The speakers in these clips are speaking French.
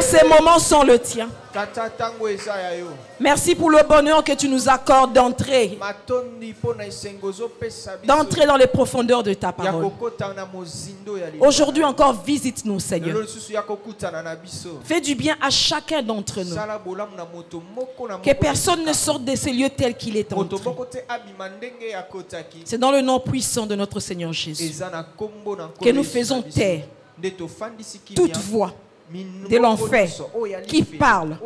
ces moments sont le tien. Merci pour le bonheur que tu nous accordes d'entrer dans les profondeurs de ta parole. Aujourd'hui encore, visite-nous, Seigneur. Fais du bien à chacun d'entre nous. Que personne ne sorte de ce lieu tel qu'il est entré. C'est dans le nom puissant de notre Seigneur Jésus que nous faisons taire toute voix de l'enfer qui parle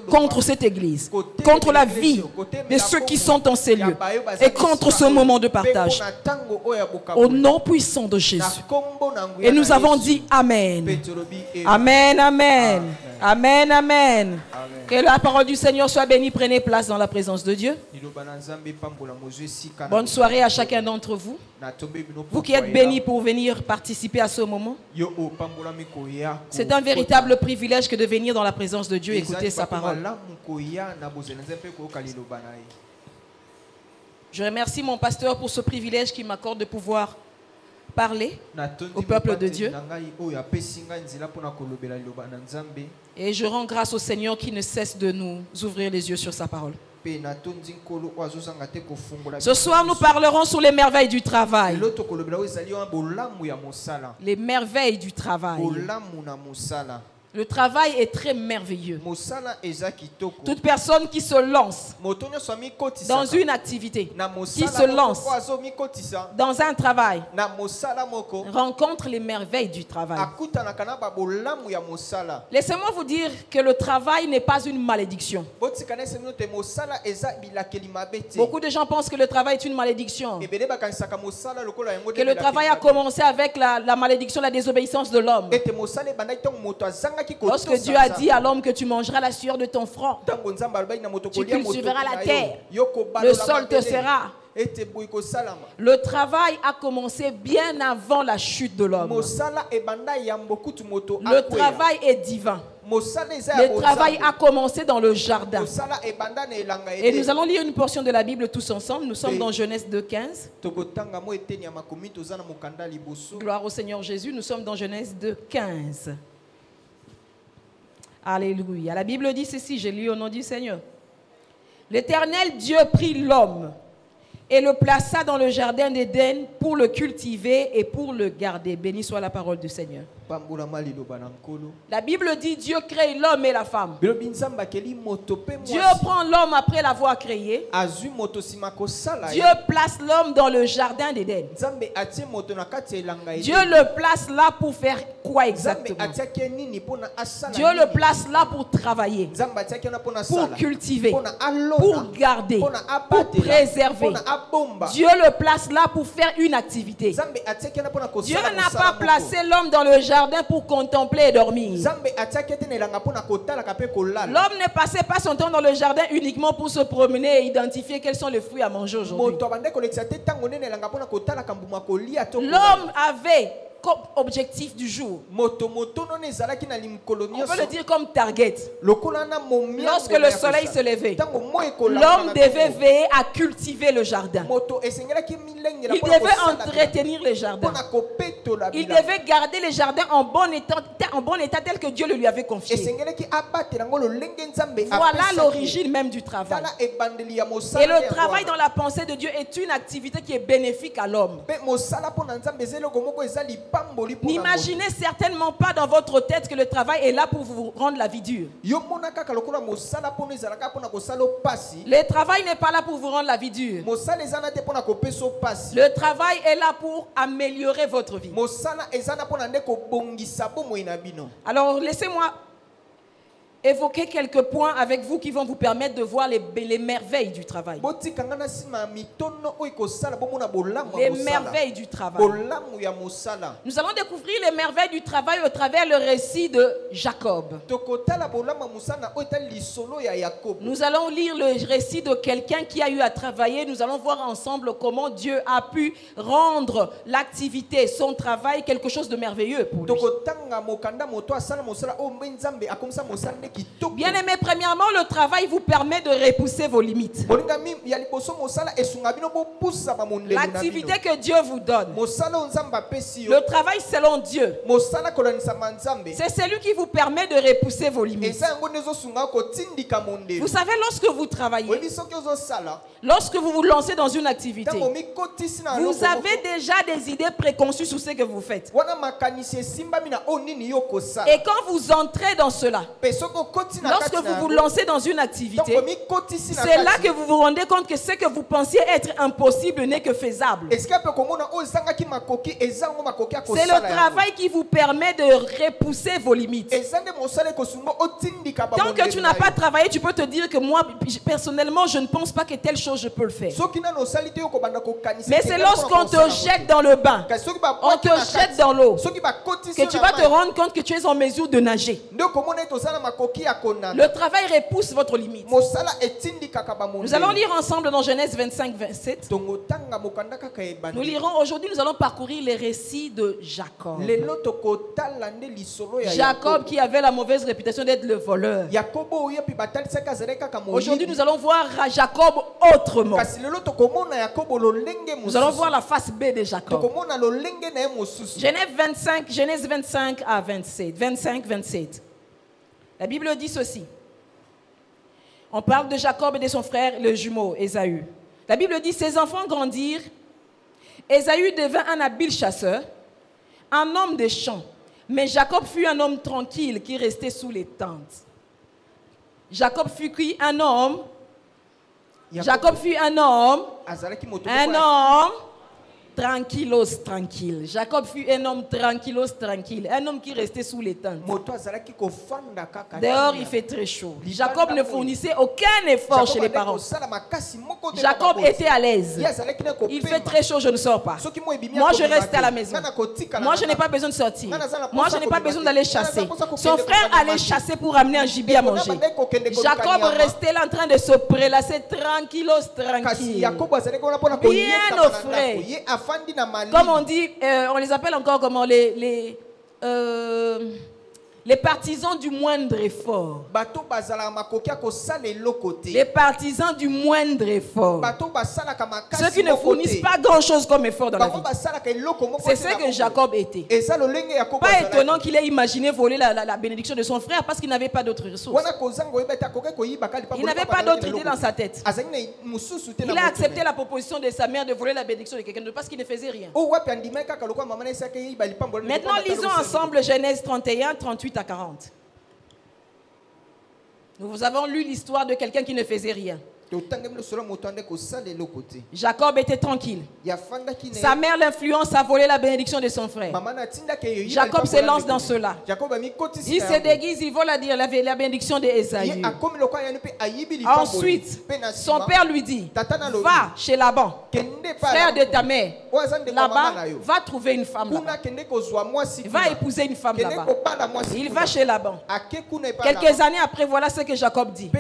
contre cette église, contre la vie de ceux qui sont en ces lieux et contre ce moment de partage. Au nom puissant de Jésus. Et nous avons dit Amen. Amen, Amen. Amen, Amen. Que la parole du Seigneur soit bénie. Prenez place dans la présence de Dieu. Bonne soirée à chacun d'entre vous. Vous qui êtes bénis pour venir participer à ce moment. C'est un véritable privilège que de venir dans la présence de Dieu et écouter sa parole. Je remercie mon pasteur pour ce privilège qu'il m'accorde de pouvoir parler au peuple de Dieu. Et je rends grâce au Seigneur qui ne cesse de nous ouvrir les yeux sur sa parole. Ce soir, nous parlerons sur les merveilles du travail. Les merveilles du travail. Le travail est très merveilleux. Toute personne qui se lance dans une activité, qui se lance dans un travail, rencontre les merveilles du travail. Laissez-moi vous dire que le travail n'est pas une malédiction. Beaucoup de gens pensent que le travail est une malédiction. Que le travail a commencé avec la malédiction, la désobéissance de l'homme. Lorsque Dieu a dit à l'homme que tu mangeras la sueur de ton front, tu cultiveras la terre, le sol te sera. Le travail a commencé bien avant la chute de l'homme. Le travail est divin. Le travail a commencé dans le jardin. Et nous allons lire une portion de la Bible tous ensemble. Nous sommes dans Genèse 2:15. Gloire au Seigneur Jésus. Nous sommes dans Genèse 2:15. Alléluia. La Bible dit ceci, j'ai lu au nom du Seigneur. L'Éternel Dieu prit l'homme et le plaça dans le jardin d'Éden pour le cultiver et pour le garder. Béni soit la parole du Seigneur. La Bible dit Dieu crée l'homme et la femme. Dieu prend l'homme après l'avoir créé. Dieu place l'homme dans le jardin d'Éden. Dieu le place là pour faire quoi exactement? Dieu le place là pour travailler, pour cultiver, pour garder, pour préserver. Dieu le place là pour faire une activité. Dieu n'a pas placé l'homme dans le jardin pour contempler et dormir. L'homme ne passait pas son temps dans le jardin uniquement pour se promener et identifier quels sont les fruits à manger aujourd'hui. L'homme avait comme objectif du jour, on peut le dire comme target. Lorsque le soleil se levait, l'homme devait veiller à cultiver le jardin. Il devait entretenir le jardin. Il devait garder le jardin en bon état tel que Dieu le lui avait confié. Voilà l'origine même du travail. Et le travail dans la pensée de Dieu est une activité qui est bénéfique à l'homme. N'imaginez certainement pas dans votre tête que le travail est là pour vous rendre la vie dure. Le travail n'est pas là pour vous rendre la vie dure. Le travail est là pour améliorer votre vie. Alors laissez-moi évoquer quelques points avec vous qui vont vous permettre de voir les merveilles du travail. Les merveilles du travail. Nous allons découvrir les merveilles du travail au travers le récit de Jacob. Nous allons lire le récit de quelqu'un qui a eu à travailler. Nous allons voir ensemble comment Dieu a pu rendre l'activité, son travail, quelque chose de merveilleux pour lui. Bien aimé, premièrement, le travail vous permet de repousser vos limites. L'activité que Dieu vous donne, le travail selon Dieu, c'est celui qui vous permet de repousser vos limites. Vous savez, lorsque vous travaillez, lorsque vous vous lancez dans une activité, vous avez déjà des idées préconçues sur ce que vous faites. Et quand vous entrez dans cela, lorsque vous vous lancez dans une activité, c'est là que vous vous rendez compte que ce que vous pensiez être impossible n'est que faisable. C'est le travail qui vous permet de repousser vos limites. Tant que tu n'as pas travaillé, tu peux te dire que moi, personnellement, je ne pense pas que telle chose je peux le faire. Mais c'est lorsqu'on te jette dans le bain, on te jette dans l'eau, que tu vas te rendre compte que tu es en mesure de nager. Le travail repousse votre limite. Nous allons lire ensemble dans Genèse 25, 27. Nous lirons aujourd'hui, nous allons parcourir les récits de Jacob. Jacob qui avait la mauvaise réputation d'être le voleur. Aujourd'hui, nous allons voir Jacob autrement. Nous allons voir la face B de Jacob. Genèse 25 à 27. 25, 27. La Bible dit ceci. On parle de Jacob et de son frère, le jumeau, Ésaü. La Bible dit, ses enfants grandirent. Ésaü devint un habile chasseur, un homme des champs. Mais Jacob fut un homme tranquille qui restait sous les tentes. Jacob fut un homme tranquille. Jacob fut un homme tranquille. Un homme qui restait sous les tentes. Dehors, il fait très chaud. Jacob ne fournissait aucun effort chez les parents. Jacob était à l'aise. Il fait très chaud, je ne sors pas. Moi, je reste à la maison. Moi, je n'ai pas besoin de sortir. Moi, je n'ai pas besoin d'aller chasser. Son frère allait chasser pour amener un gibier à manger. Jacob restait là en train de se prélasser tranquille. Bien au frais. Comme on dit, on les appelle encore comment les partisans du moindre effort. Les partisans du moindre effort. Ceux qui ne fournissent pas grand-chose comme effort dans la vie. C'est ce que Jacob était. Pas étonnant qu'il ait imaginé voler la bénédiction de son frère parce qu'il n'avait pas d'autres ressources. Il n'avait pas d'autre idée dans sa tête. Il a accepté la proposition de sa mère de voler la bénédiction de quelqu'un d'autre parce qu'il ne faisait rien. Maintenant, lisons ensemble Genèse 31, 38 à 40. Nous avons lu l'histoire de quelqu'un qui ne faisait rien. Jacob était tranquille. Sa mère l'influence à voler la bénédiction de son frère. Jacob se lance dans cela. Il se déguise, il vole la bénédiction d'Ésaü. Ensuite, son père lui dit, va chez Laban, frère de ta mère. Là-bas, va trouver une femme là-bas. Va épouser une femme là-bas. Il va chez Laban. Quelques années après, voilà ce que Jacob dit.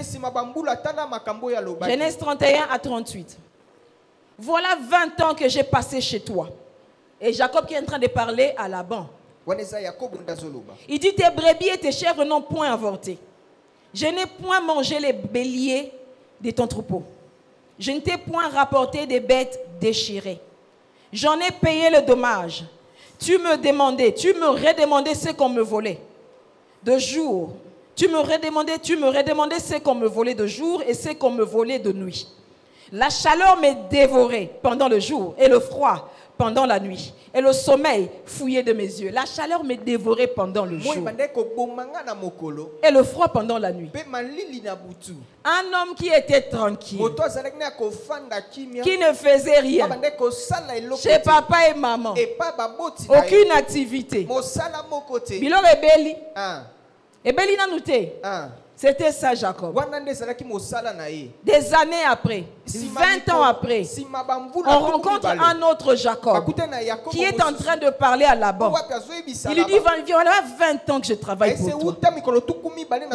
Genèse 31 à 38. Voilà 20 ans que j'ai passé chez toi. Et Jacob qui est en train de parler à Laban. Il dit, tes brebis et tes chèvres n'ont point avorté. Je n'ai point mangé les béliers de ton troupeau. Je ne t'ai point rapporté des bêtes déchirées. J'en ai payé le dommage. Tu me redemandais ce qu'on me volait de jour. Tu me redemandais ce qu'on me volait de jour et ce qu'on me volait de nuit. La chaleur me dévorait pendant le jour et le froid pendant la nuit. Et le sommeil fouillait de mes yeux. La chaleur me dévorait pendant le jour et le froid pendant la nuit. Un homme qui était tranquille, qui ne faisait rien, chez papa et maman, aucune activité. Bilo rebeli. Ebeli na noté. C'était ça Jacob. Des années après, 20 ans après, on rencontre un autre Jacob qui est en train de parler à Laban. Il lui dit, voilà 20 ans que je travaille pour toi.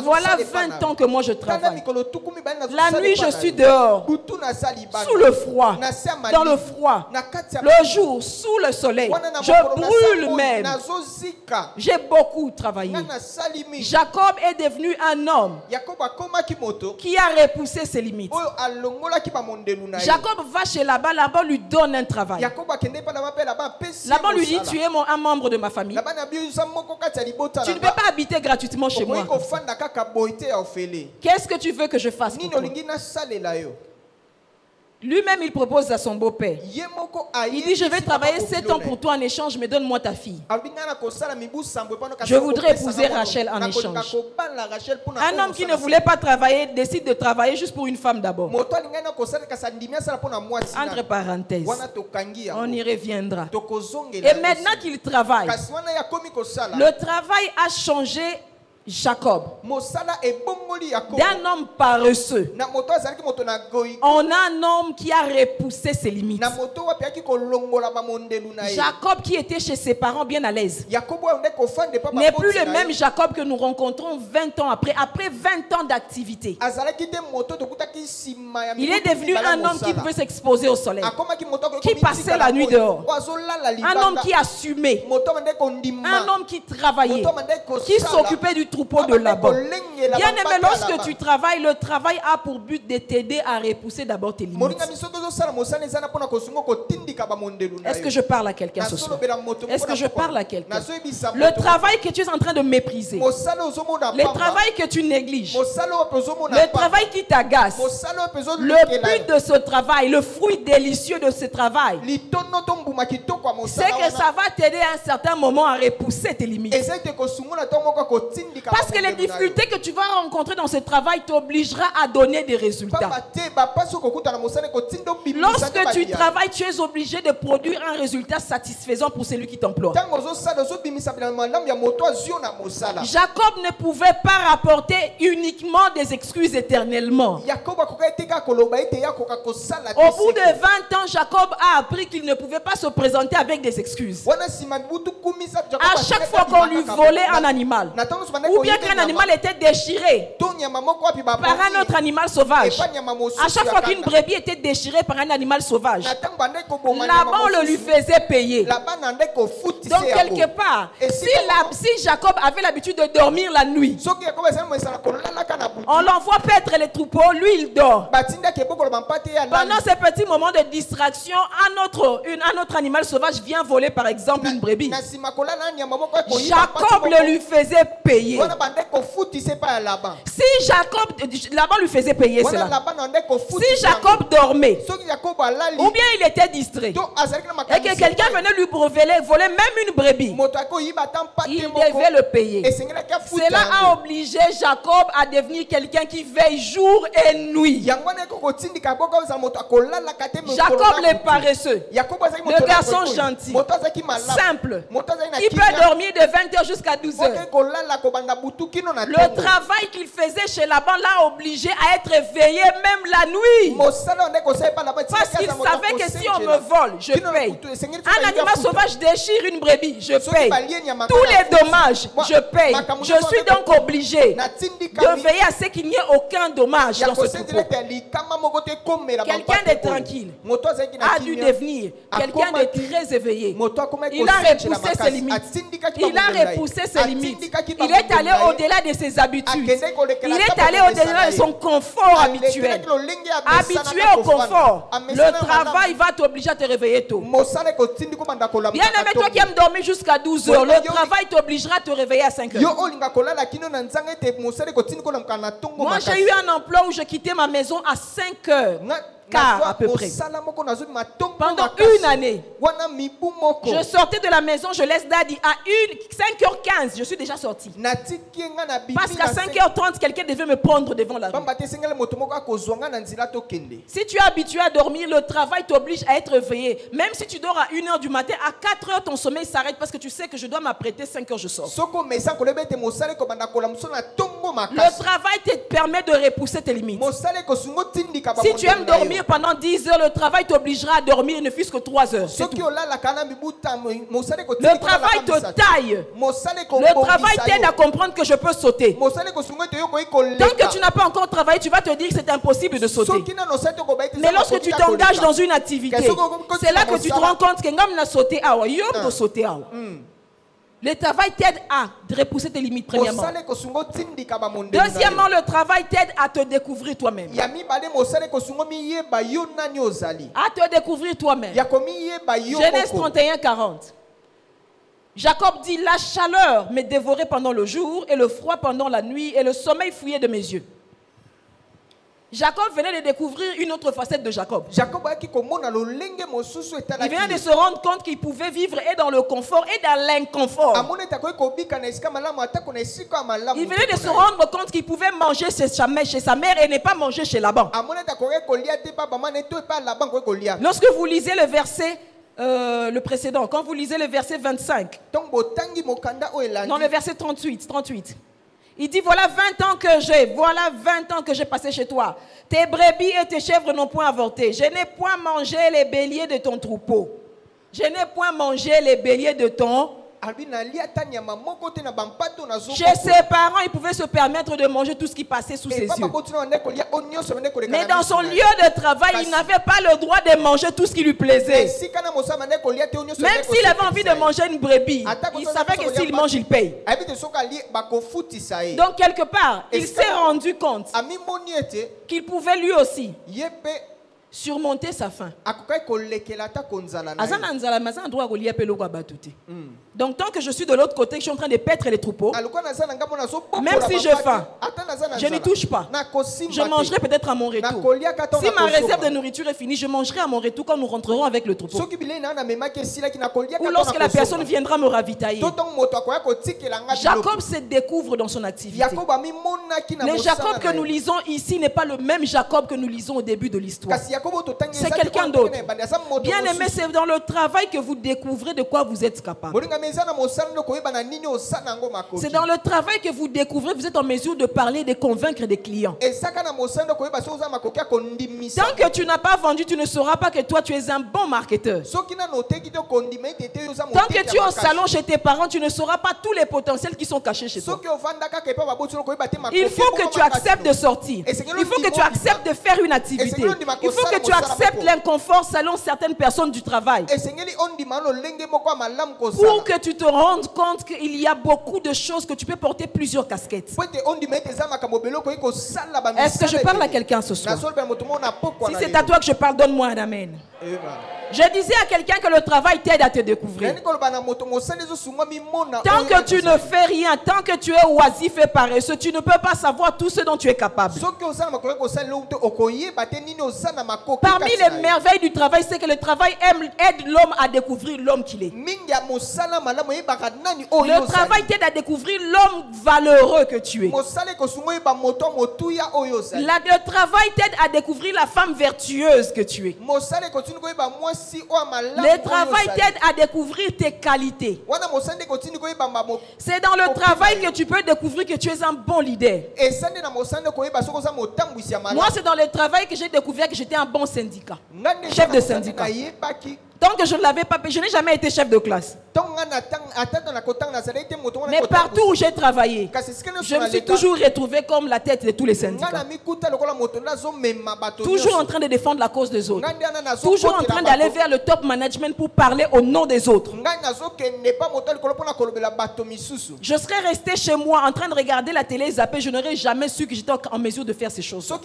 Voilà 20 ans que moi je travaille. La nuit je suis dehors, sous le froid, dans le froid. Le jour, sous le soleil. Je brûle même. J'ai beaucoup travaillé. Jacob est devenu un homme qui a repoussé ses limites. Jacob va chez Laban, Laban lui donne un travail. Laban lui dit, tu es un membre de ma famille. Tu ne peux pas habiter gratuitement chez moi. Qu'est-ce que tu veux que je fasse pour toi? Lui-même, il propose à son beau-père. Il dit, je vais travailler 7 ans pour toi en échange, mais donne-moi ta fille. Je voudrais épouser Rachel en échange. Un homme qui ne voulait pas travailler décide de travailler juste pour une femme d'abord. Entre parenthèses, on y reviendra. Et maintenant qu'il travaille, le travail a changé Jacob d'un homme paresseux. On a un homme qui a repoussé ses limites. Jacob qui était chez ses parents bien à l'aise n'est plus le même Jacob que nous rencontrons 20 ans après 20 ans d'activité. Il est devenu un homme qui pouvait s'exposer au soleil, qui passait la nuit dehors, un homme qui assumait, un homme qui travaillait, qui s'occupait du troupeau de Laban. Bien aimé, lorsque tu travailles, le travail a pour but de t'aider à repousser d'abord tes limites. Est-ce que je parle à quelqu'un ce soir? Est-ce que je parle à quelqu'un? Le travail que tu es en train de mépriser, le travail que tu négliges, le travail qui t'agace, le but de ce travail, le fruit délicieux de ce travail, c'est que ça va t'aider à un certain moment à repousser tes limites. Parce que les difficultés que tu vas rencontrer dans ce travail t'obligera à donner des résultats. Lorsque tu travailles, tu es obligé de produire un résultat satisfaisant pour celui qui t'emploie. Jacob ne pouvait pas rapporter uniquement des excuses éternellement. Au bout de 20 ans, Jacob a appris qu'il ne pouvait pas se présenter avec des excuses. À chaque fois qu'on lui volait un animal, ou bien qu'un animal était déchiré par un autre animal sauvage, à chaque fois qu'une brebis était déchirée par un animal sauvage, Laban le lui faisait payer. Donc quelque part, si Jacob avait l'habitude de dormir la nuit, on l'envoie paître les troupeaux, lui il dort. Pendant ces petits moments de distraction, un autre animal sauvage vient voler par exemple une brebis. Jacob le lui faisait payer. Si Laban lui faisait payer cela. Si Jacob dormait, ou bien il était distrait, et que quelqu'un venait lui voler même une brebis, il devait le payer. Cela a obligé Jacob à devenir quelqu'un qui veille jour et nuit. Jacob le paresseux, le garçon gentil, simple, il peut dormir de 20h jusqu'à 12h. Le travail qu'il faisait chez Laban l'a obligé à être éveillé même la nuit. Parce qu'il savait que si on me vole, je paye. Un animal sauvage déchire une brebis, je paye. Tous les dommages, je paye. Je suis donc obligé de veiller à ce qu'il n'y ait aucun dommage dans ce troupeau. Quelqu'un de tranquille a dû devenir quelqu'un de très éveillé. Il a repoussé ses limites. Il a repoussé ses limites. Il est allé au-delà de ses habitudes. Il est allé au-delà de son confort habituel. Habitué au confort, le travail va t'obliger à te réveiller tôt. Bien aimé, toi qui aimes dormir jusqu'à 12 heures, le travail t'obligera à te réveiller à 5 heures. Moi, j'ai eu un emploi où je quittais ma maison à 5 heures. À peu près. Pendant une année, je sortais de la maison, je laisse Daddy à 5h15, je suis déjà sorti. Parce qu'à 5h30, quelqu'un devait me prendre devant la rue. Si tu es habitué à dormir, le travail t'oblige à être éveillé. Même si tu dors à 1h du matin, à 4h, ton sommeil s'arrête parce que tu sais que je dois m'apprêter, 5h, je sors. Le travail te permet de repousser tes limites. Si tu aimes dormir dormir pendant 10 heures, le travail t'obligera à dormir ne fût-ce que 3 heures. C'est tout. Le travail te taille. Le travail t'aide à comprendre que je peux sauter. Tant que tu n'as pas encore travaillé, tu vas te dire que c'est impossible de sauter. Mais lorsque tu t'engages dans une activité, c'est là que tu te rends compte que ngam na sauter awa, yom to sauter awa. Le travail t'aide à repousser tes limites, premièrement. Deuxièmement, le travail t'aide à te découvrir toi-même. À te découvrir toi-même. Genèse 31, 40. Jacob dit, la chaleur me dévorait pendant le jour et le froid pendant la nuit et le sommeil fouillait de mes yeux. Jacob venait de découvrir une autre facette de Jacob. Il venait de se rendre compte qu'il pouvait vivre et dans le confort et dans l'inconfort. Il venait de se rendre compte qu'il pouvait manger chez sa mère et ne pas manger chez Laban. Lorsque vous lisez le verset le précédent, quand vous lisez le verset 25, non, le verset 38. Il dit, voilà 20 ans que j'ai passé chez toi. Tes brebis et tes chèvres n'ont point avorté. Je n'ai point mangé les béliers de ton troupeau. Je n'ai point mangé les béliers de ton... Chez ses parents, il pouvait se permettre de manger tout ce qui passait sous ses yeux. Mais dans son lieu de travail, il n'avait pas le droit de manger tout ce qui lui plaisait. Même s'il avait envie de manger une brebis, il savait que s'il mange, il paye. Donc quelque part, il s'est rendu compte qu'il pouvait lui aussi surmonter sa faim. Donc tant que je suis de l'autre côté, que je suis en train de paître les troupeaux, même si j'ai faim, je n'y touche pas. Je mangerai peut-être à mon retour. Si ma réserve de nourriture est finie, je mangerai à mon retour quand nous rentrerons avec le troupeau. Ou lorsque la personne viendra me ravitailler. Jacob se découvre dans son activité. Le Jacob que nous lisons ici n'est pas le même Jacob que nous lisons au début de l'histoire. C'est quelqu'un d'autre. Bien aimé, c'est dans le travail que vous découvrez de quoi vous êtes capable. C'est dans le travail que vous découvrez que vous êtes en mesure de parler, de convaincre des clients. Tant que tu n'as pas vendu, tu ne sauras pas que toi tu es un bon marketeur. Tant que tu es au salon chez tes parents, tu ne sauras pas tous les potentiels qui sont cachés chez toi. Il faut que tu acceptes de sortir. Il faut que tu acceptes de faire une activité. Il faut que tu acceptes l'inconfort selon certaines personnes du travail. Pour que tu te rendes compte qu'il y a beaucoup de choses que tu peux porter plusieurs casquettes. Est-ce que je parle à quelqu'un ce soir? Si c'est à toi que je parle, donne-moi un amen. Je disais à quelqu'un que le travail t'aide à te découvrir. Tant que tu ne fais rien, tant que tu es oisif et paresseux, tu ne peux pas savoir tout ce dont tu es capable. Parmi les merveilles du travail, c'est que le travail aide l'homme à découvrir l'homme qu'il est. Le travail t'aide à découvrir l'homme valeureux que tu es. Le travail t'aide à découvrir la femme vertueuse que tu es. Le travail t'aide à découvrir tes qualités. C'est dans le travail que tu peux découvrir que tu es un bon leader. Moi, c'est dans le travail que j'ai découvert que j'étais un bon syndicat. Chef de syndicat. Tant que je ne l'avais pas, je n'ai jamais été chef de classe. Mais partout où j'ai travaillé, je me suis toujours retrouvé comme la tête de tous les syndicats. Toujours en train de défendre la cause des autres. Toujours en train d'aller vers le top management pour parler au nom des autres. Je serais resté chez moi en train de regarder la télé zappée, je n'aurais jamais su que j'étais en mesure de faire ces choses. Ça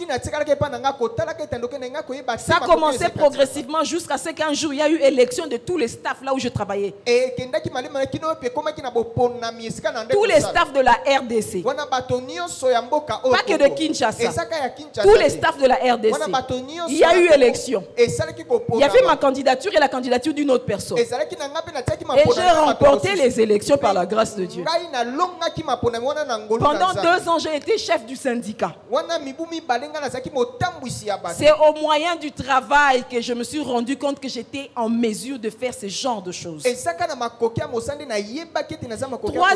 a commencé progressivement jusqu'à ce qu'un jour il y a eu élection de tous les staffs là où je travaillais. Tous les staffs de la RDC. Pas que de Kinshasa. Tous les staffs de la RDC. Il y a eu élection. Il y avait ma candidature et la candidature d'une autre personne. Et j'ai remporté les élections par la grâce de Dieu. Pendant 2 ans, j'ai été chef du syndicat. C'est au moyen du travail que je me suis rendu compte que j'étais en mesure de faire ce genre de choses. 3e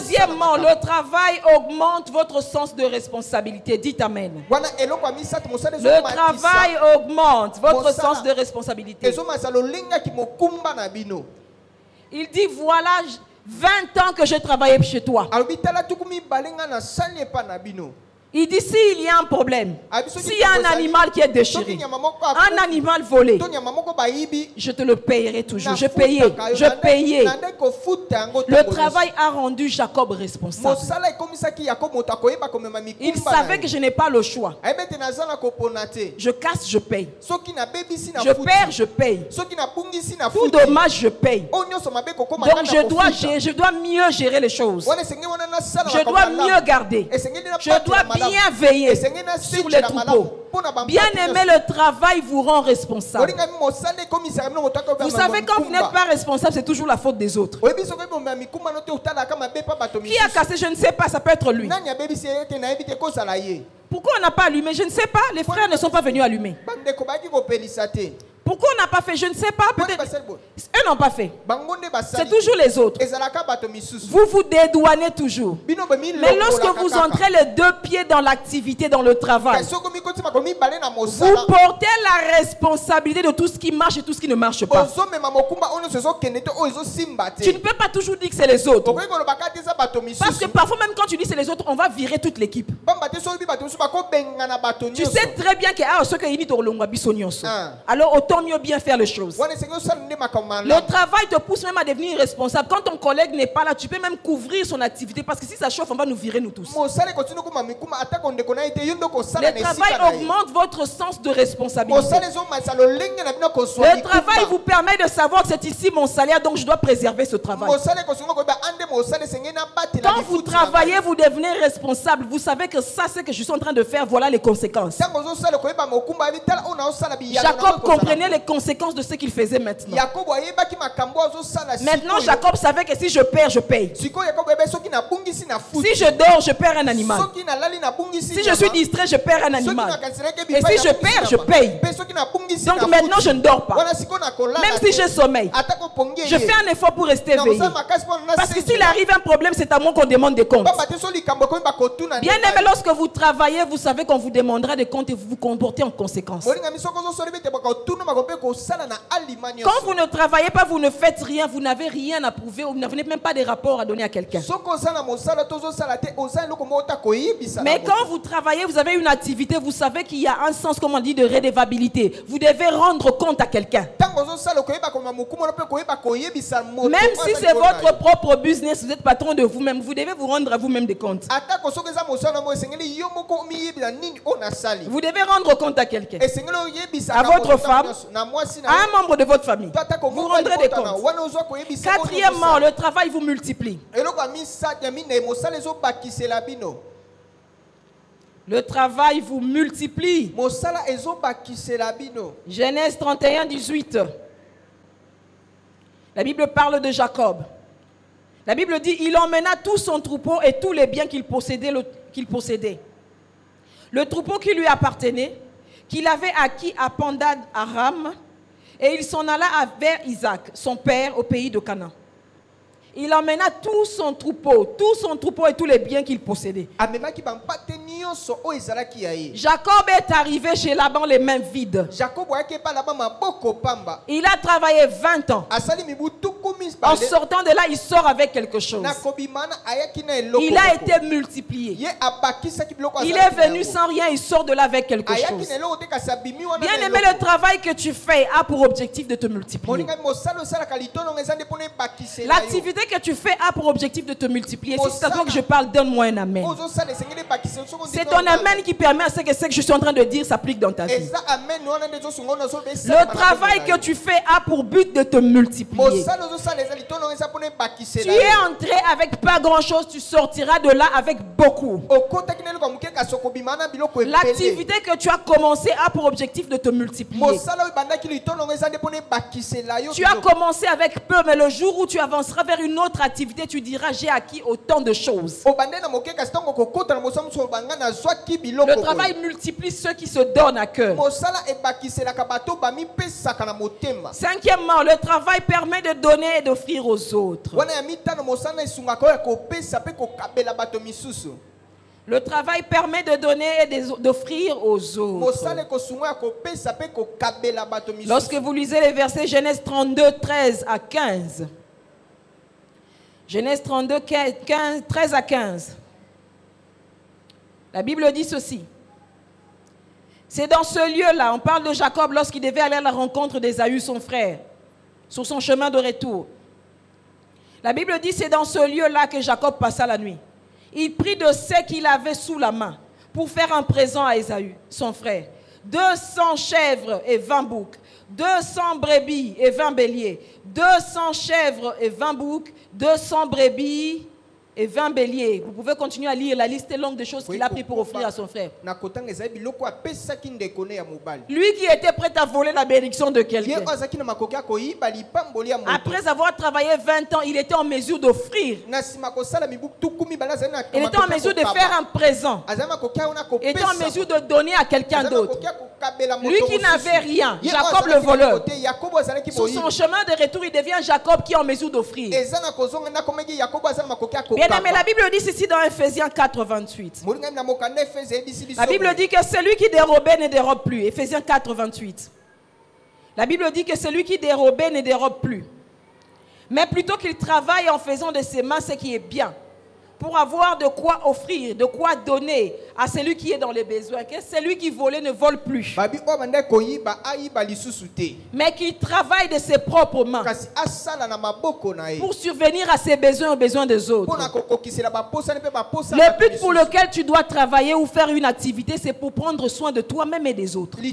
Troisièmement, le travail augmente votre sens de responsabilité. Dites Amen. Le travail augmente votre sens de responsabilité. Il dit, voilà 20 ans que j'ai travaillé chez toi. Il dit, s'il y a un problème, s'il y a un animal qui est déchiré, un animal volé, je te le payerai toujours. Je payais. Le travail a rendu Jacob responsable. Il savait que je n'ai pas le choix. Je casse, je paye. Je perds, je paye. Tout dommage, je paye. Donc je dois mieux gérer les choses. Je dois mieux garder. Je dois bien veiller sur les troupeaux. Bien aimer le travail vous rend responsable. Vous savez, quand vous n'êtes pas responsable, c'est toujours la faute des autres. Qui a cassé, je ne sais pas, ça peut être lui. Pourquoi on n'a pas allumé? Je ne sais pas, les frères ne sont pas venus allumer. Pourquoi on n'a pas fait? Je ne sais pas. Eux n'ont pas fait. C'est toujours les autres. Vous vous dédouanez toujours. Mais lorsque vous entrez les deux pieds dans l'activité, dans le travail, vous portez la responsabilité de tout ce qui marche et tout ce qui ne marche pas. Tu ne peux pas toujours dire que c'est les autres. Parce que parfois même quand tu dis c'est les autres, on va virer toute l'équipe. Tu sais très bien que alors autant mieux bien faire les choses. Le travail te pousse même à devenir responsable. Quand ton collègue n'est pas là, tu peux même couvrir son activité parce que si ça chauffe, on va nous virer nous tous. Le travail augmente votre sens de responsabilité. Le travail vous permet de savoir que c'est ici mon salaire, donc je dois préserver ce travail. Quand vous travaillez, vous devenez responsable. Vous savez que ça, c'est que je suis en train de faire, voilà les conséquences. Jacob comprenait les conséquences de ce qu'il faisait maintenant. Maintenant, Jacob savait que si je perds, je paye. Si je dors, je perds un animal. Si je suis distrait, je perds un animal. Et si je perds, je paye. Donc maintenant, je ne dors pas. Même si j'ai sommeil, je fais un effort pour rester éveillé. Parce que s'il arrive un problème, c'est à moi qu'on demande des comptes. Bien aimé, lorsque vous travaillez, vous savez qu'on vous demandera des comptes et vous vous comportez en conséquence. Quand vous ne travaillez pas, vous ne faites rien, vous n'avez rien à prouver, vous n'avez même pas de rapport à donner à quelqu'un. Mais quand vous travaillez, vous avez une activité, vous savez qu'il y a un sens, comme on dit, de redevabilité. Vous devez rendre compte à quelqu'un. Même si c'est votre propre business, vous êtes patron de vous-même, vous devez vous rendre à vous-même des comptes. Vous devez rendre compte à quelqu'un, à votre femme, à un membre de votre famille. Vous rendrez des comptes. Quatrièmement, le travail vous multiplie. Le travail vous multiplie. Genèse 31, 18. La Bible parle de Jacob. La Bible dit, il emmena tout son troupeau et tous les biens qu'il possédait. Le troupeau qui lui appartenait, qu'il avait acquis à Pandan Aram, et il s'en alla vers Isaac, son père, au pays de Canaan. Il emmena tout son troupeau et tous les biens qu'il possédait. Jacob est arrivé chez Laban les mains vides. Il a travaillé 20 ans. En sortant de là, il sort avec quelque chose. Il a été multiplié. Il est venu sans rien, il sort de là avec quelque chose. Bien aimé, le travail que tu fais a pour objectif de te multiplier. L'activité que tu fais a pour objectif de te multiplier. Si c'est à toi que je parle, donne-moi un amen. C'est ton amen qui permet à ce que je suis en train de dire s'applique dans ta vie. Le travail que tu fais a pour but de te multiplier. Tu es entré avec pas grand chose, tu sortiras de là avec beaucoup. L'activité que tu as commencé a pour objectif de te multiplier. Tu as commencé avec peu, mais le jour où tu avanceras vers une autre activité, tu diras j'ai acquis autant de choses. Le travail multiplie ceux qui se donnent à cœur. Cinquièmement, le travail permet de donner et d'offrir aux autres. Le travail permet de donner et d'offrir aux autres. Lorsque vous lisez les versets Genèse 32, 13 à 15. Genèse 32, 13 à 15. La Bible dit ceci. C'est dans ce lieu-là, on parle de Jacob lorsqu'il devait aller à la rencontre d'Ésaü, son frère, sur son chemin de retour. La Bible dit c'est dans ce lieu-là que Jacob passa la nuit. Il prit de ce qu'il avait sous la main pour faire un présent à Ésaü, son frère. 200 chèvres et 20 boucs, 200 brebis et 20 béliers, 200 chèvres et 20 boucs, 200 brebis et 20 béliers. Vous pouvez continuer à lire, la liste est longue de choses qu'il a pris pour offrir à son frère. Lui qui était prêt à voler la bénédiction de quelqu'un. Après avoir travaillé 20 ans, il était en mesure d'offrir. Il était en mesure de faire un présent. Il était en mesure de donner à quelqu'un d'autre. Lui qui n'avait rien, Jacob le voleur. Sur son chemin de retour, il devient Jacob qui est en mesure d'offrir. Bien aimé, la Bible dit ceci dans Ephésiens 4, 28. La Bible dit que celui qui dérobait ne dérobe plus. Ephésiens 4, 28. La Bible dit que celui qui dérobait ne dérobe plus. Mais plutôt qu'il travaille en faisant de ses mains ce qui est bien, pour avoir de quoi offrir, de quoi donner à celui qui est dans les besoins. Que celui qui volait ne vole plus, mais qui travaille de ses propres mains pour survenir à ses besoins, aux besoins des autres. Le but pour lequel tu dois travailler ou faire une activité, c'est pour prendre soin de toi-même et des autres. Bien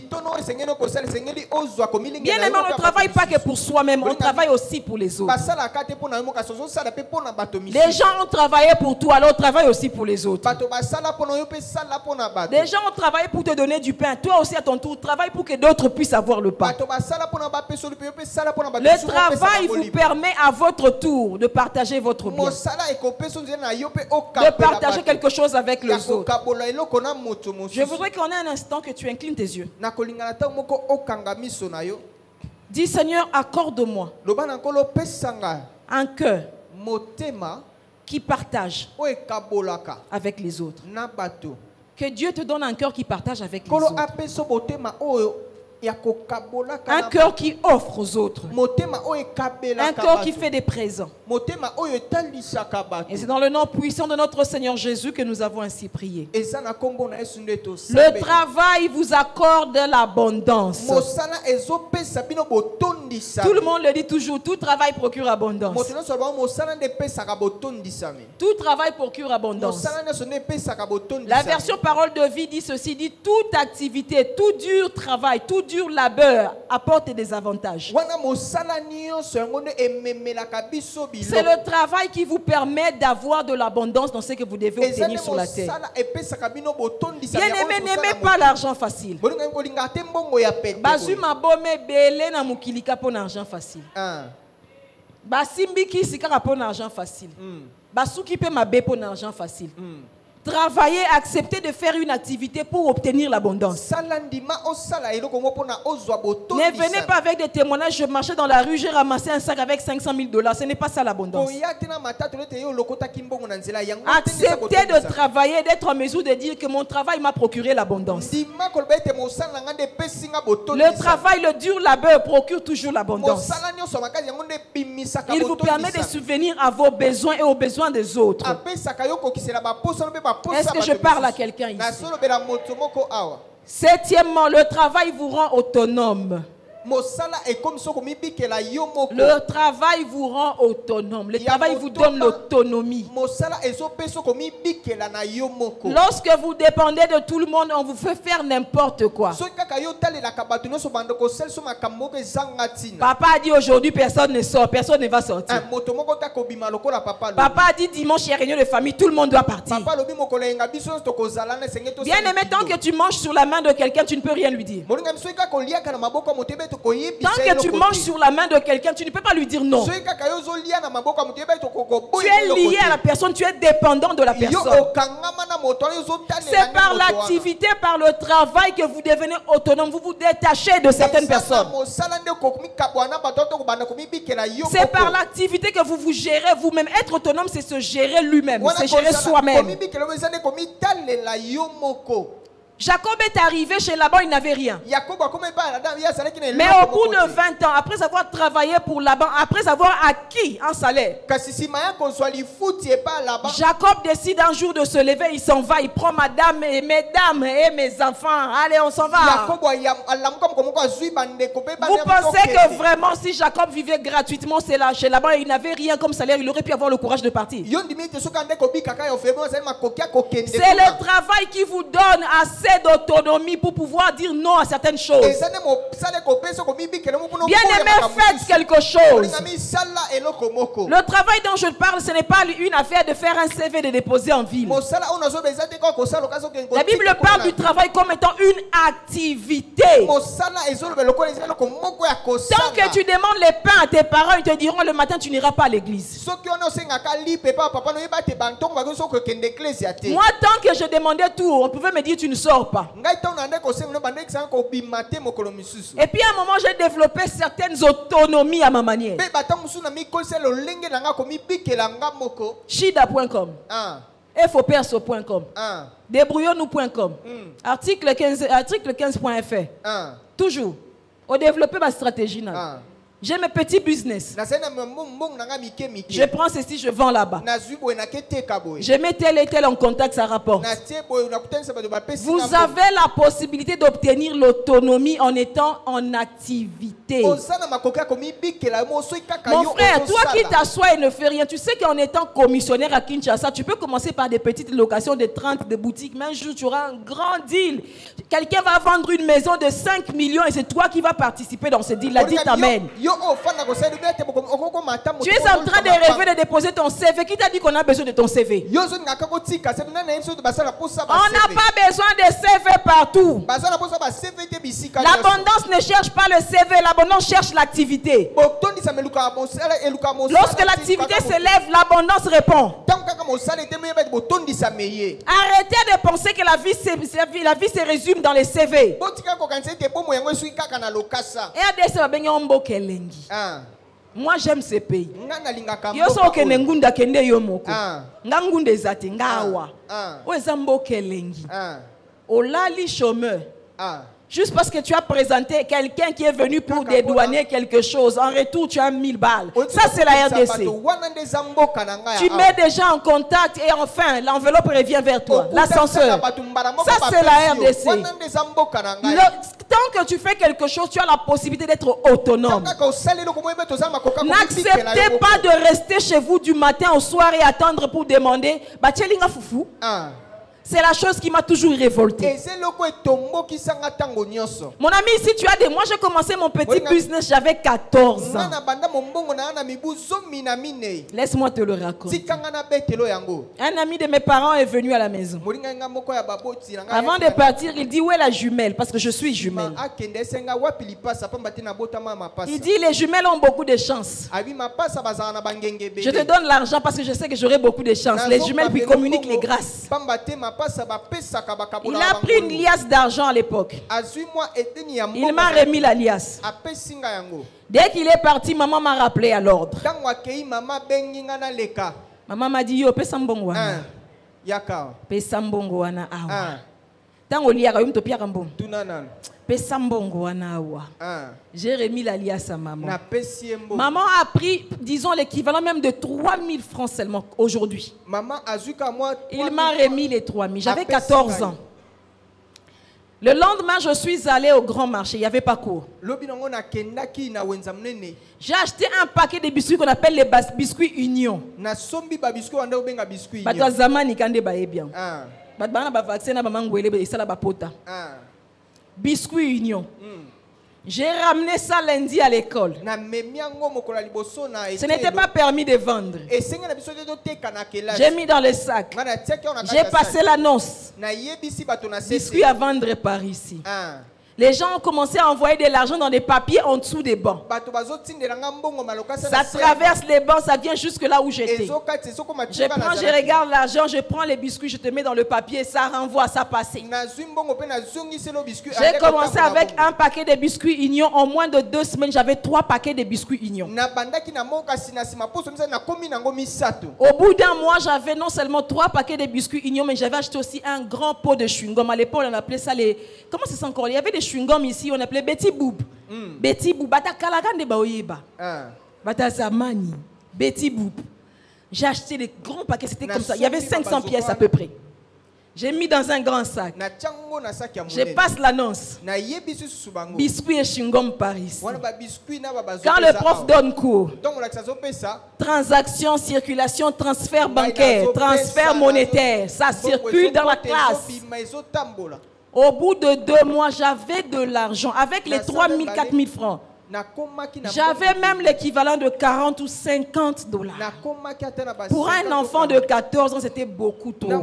aimé, on ne travaille pas que pour soi-même, on travaille aussi pour les autres. Les gens ont travaillé pour toi, alors travaille aussi pour les autres. Des gens ont travaillé pour te donner du pain. Toi aussi à ton tour, travaille pour que d'autres puissent avoir le pain. Le travail vous permet à votre tour de partager votre bien, de partager quelque chose avec les autres. Je voudrais qu'on ait un instant que tu inclines tes yeux. Dis Seigneur, accorde-moi un cœur qui partage avec les autres. Que Dieu te donne un cœur qui partage avec les autres. Un cœur qui offre aux autres. Un cœur qui fait des présents. Et c'est dans le nom puissant de notre Seigneur Jésus que nous avons ainsi prié. Le travail vous accorde l'abondance. Tout le monde le dit toujours, tout travail procure abondance. Tout travail procure abondance. La version parole de vie dit ceci, dit toute activité, tout dur travail, tout dur labeur apporte des avantages. C'est le travail qui vous permet d'avoir de l'abondance dans ce que vous devez obtenir sur la terre. Bien-aimé, n'aimez pas l'argent facile. Bazuma bome belé na mukilika pour l'argent facile. Basimbi ki sikara pour l'argent facile. Basuki pe mabe pour l'argent facile. Travailler, accepter de faire une activité pour obtenir l'abondance. Ne venez pas avec des témoignages. Je marchais dans la rue, j'ai ramassé un sac avec 500 000 $. Ce n'est pas ça l'abondance. Accepter de travailler, d'être en mesure de dire que mon travail m'a procuré l'abondance. Le travail, le dur labeur procure toujours l'abondance. Il vous permet de subvenir à vos besoins et aux besoins des autres. Est-ce que je parle à quelqu'un ici? Septièmement, le travail vous rend autonome. Le travail vous rend autonome. Le travail vous donne l'autonomie. Lorsque vous dépendez de tout le monde, on vous fait faire n'importe quoi. Papa a dit aujourd'hui personne ne sort, personne ne va sortir. Papa a dit dimanche il y a réunion de famille, tout le monde doit partir. Bien aimé, tant que tu manges sur la main de quelqu'un, tu ne peux rien lui dire. Tant que tu manges sur la main de quelqu'un, tu ne peux pas lui dire non. Tu es lié à la personne, tu es dépendant de la personne. C'est par l'activité, par le travail que vous devenez autonome. Vous vous détachez de certaines personnes. C'est par l'activité que vous vous gérez vous-même. Être autonome, c'est se gérer lui-même, c'est gérer soi-même. Jacob est arrivé chez Laban, il n'avait rien. Mais au bout de 20 ans, après avoir travaillé pour Laban, après avoir acquis un salaire, Jacob décide un jour de se lever, il s'en va, il prend madame et mes dames et mes enfants. Allez, on s'en va. Vous pensez que vraiment si Jacob vivait gratuitement chez Laban et il n'avait rien comme salaire, il aurait pu avoir le courage de partir? C'est le travail qui vous donne assez d'autonomie pour pouvoir dire non à certaines choses. Bien aimé, faites quelque chose. Le travail dont je parle, ce n'est pas une affaire de faire un CV de déposer en ville. La Bible parle du travail comme étant une activité. Tant que tu demandes les pains à tes parents, ils te diront le matin tu n'iras pas à l'église. Moi, tant que je demandais tout, on pouvait me dire tu ne sors pas. Et puis à un moment j'ai développé certaines autonomies à ma manière. Shida.com, foperso.com, débrouillons-nous.com, article 15.fr. Toujours au développer ma stratégie. J'ai mes petits business. Je prends ceci, je vends là-bas. Je mets tel et tel en contact, ça rapporte. Vous avez la possibilité d'obtenir l'autonomie en étant en activité. Mon frère, toi qui t'assois et ne fais rien, tu sais qu'en étant commissionnaire à Kinshasa, tu peux commencer par des petites locations de 30 de boutiques. Mais un jour, tu auras un grand deal. Quelqu'un va vendre une maison de 5 millions et c'est toi qui vas participer dans ce deal-là. Dis amen. Tu es en train de rêver de déposer ton CV. Qui t'a dit qu'on a besoin de ton CV? On n'a pas besoin de CV partout. L'abondance ne cherche pas le CV, l'abondance cherche l'activité. Lorsque l'activité s'élève, l'abondance répond. Arrêtez de penser que la vie se résume dans les CV. Moi j'aime ce pays. Juste parce que tu as présenté quelqu'un qui est venu pour dédouaner quelque chose, en retour tu as 1000 balles. Ça c'est la RDC. Tu mets des gens en contact et enfin l'enveloppe revient vers toi. L'ascenseur. Ça c'est la RDC. Tant que tu fais quelque chose, tu as la possibilité d'être autonome. N'acceptez pas de rester chez vous du matin au soir et attendre pour demander Bachelinga Foufou. C'est la chose qui m'a toujours révolté. Mon ami, si tu as des... Moi, j'ai commencé mon petit business, j'avais 14 ans. Laisse-moi te le raconter. Un ami de mes parents est venu à la maison. Avant de partir, il dit, où est la jumelle? Parce que je suis jumelle. Il dit, les jumelles ont beaucoup de chance. Je te donne l'argent parce que je sais que j'aurai beaucoup de chance. Les jumelles puis communiquent les grâces. Il a pris une liasse d'argent à l'époque. Il m'a remis la liasse. Dès qu'il est parti, maman m'a rappelé à l'ordre. Maman m'a dit, yo, pesambongo wana. Pesambongo wana awa. Tango liara yum topia kambo. Pesambongo wana awa. J'ai remis la liasse à maman. Maman a pris, disons, l'équivalent même de 3000 francs seulement aujourd'hui. Il m'a remis les 3000. J'avais 14 ans. Le lendemain, je suis allé au grand marché. Il n'y avait pas cours. J'ai acheté un paquet de biscuits qu'on appelle les biscuits Union. Biscuits Union. J'ai ramené ça lundi à l'école. Ce n'était pas permis de vendre. J'ai mis dans le sac. J'ai passé l'annonce. Biscuits à vendre par ici. Les gens ont commencé à envoyer de l'argent dans des papiers en dessous des bancs. Ça traverse les bancs, ça vient jusque là où j'étais. Je prends, je regarde l'argent, je prends les biscuits, je te mets dans le papier, ça renvoie, ça passe. J'ai commencé avec un paquet de biscuits Union. En moins de 2 semaines, j'avais 3 paquets de biscuits Union. Au bout d'un mois, j'avais non seulement 3 paquets de biscuits Union, mais j'avais acheté aussi un grand pot de chewing-gum. À l'époque, on appelait ça les... Comment c'est ça encore? Il y avait des chewing-gum ici, on appelait Betty Boop. Betty Boop. Bata Kalagan de Baoyeba. Bata Zamani. Betty Boop. J'ai acheté les grands paquets, c'était comme ça. Il y avait 500 pièces à peu près. J'ai mis dans un grand sac. Je passe l'annonce. Biscuits et chewing-gum par ici. Quand le prof donne cours, transaction, circulation, transfert bancaire, transfert monétaire, ça circule dans la classe. Au bout de 2 mois, j'avais de l'argent. Avec les 3 000, 4 000 francs. J'avais même l'équivalent de 40 ou 50 $. Pour un enfant de 14 ans, c'était beaucoup trop. Et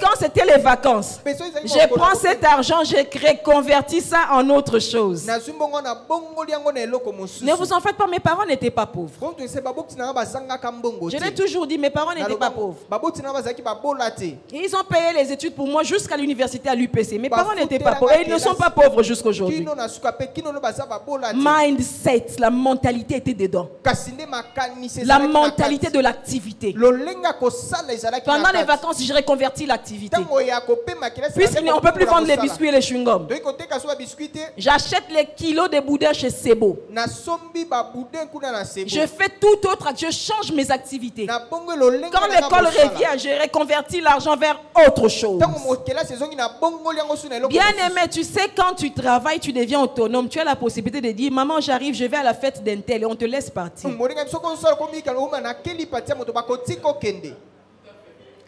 quand c'était les vacances, je prends cet argent, je reconvertis ça en autre chose. Ne vous en faites pas, mes parents n'étaient pas pauvres. Je l'ai toujours dit, mes parents n'étaient pas pauvres. Ils ont payé les études pour moi jusqu'à l'université à l'UPC. Mes parents n'étaient pas pauvres et ils ne sont pas pauvres jusqu'à aujourd'hui. Mindset, la mentalité était dedans. La mentalité de l'activité. Pendant les vacances, j'ai reconverti l'activité. Puisqu'on ne peut plus vendre les biscuits et les chewing-gums, j'achète les kilos de boudin chez Sebo. Je fais tout autre, je change mes activités. Quand l'école revient, j'ai reconverti l'argent vers autre chose. Bien aimé, tu sais, quand tu travailles, tu deviens autonome. Tu as la possibilité de dire, maman, j'arrive, je vais à la fête d'un tel et on te laisse partir.